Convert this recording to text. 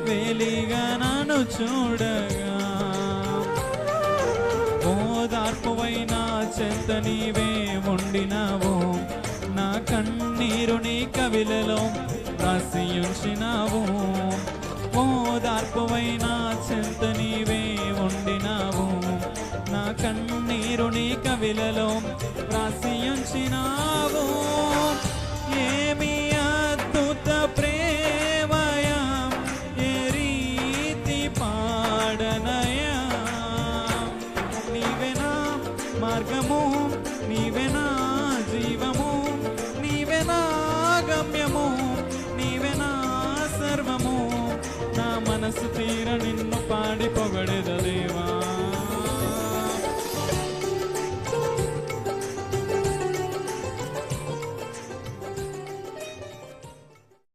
వేలిగా నన్ను చూడగా ఓదార్పువై నా చెంత నీవే ఉండినావు నా కన్నీరు నీ కవిలలో రాసి ఉంచినావు ఓదార్పువై నా చెంత నీవే ఉండినావు నా కన్నీరు నీ కవిలలో రాసి ఉంచినావు ఏమి అద్భుత ప్రేమయా ఏ రీతి పాడనయా నీవే నా మార్గము నీవే నా జీవము నీవే నా గమ్యము నీవే నా సర్వము నా మనసు తీర నిన్ను పాడి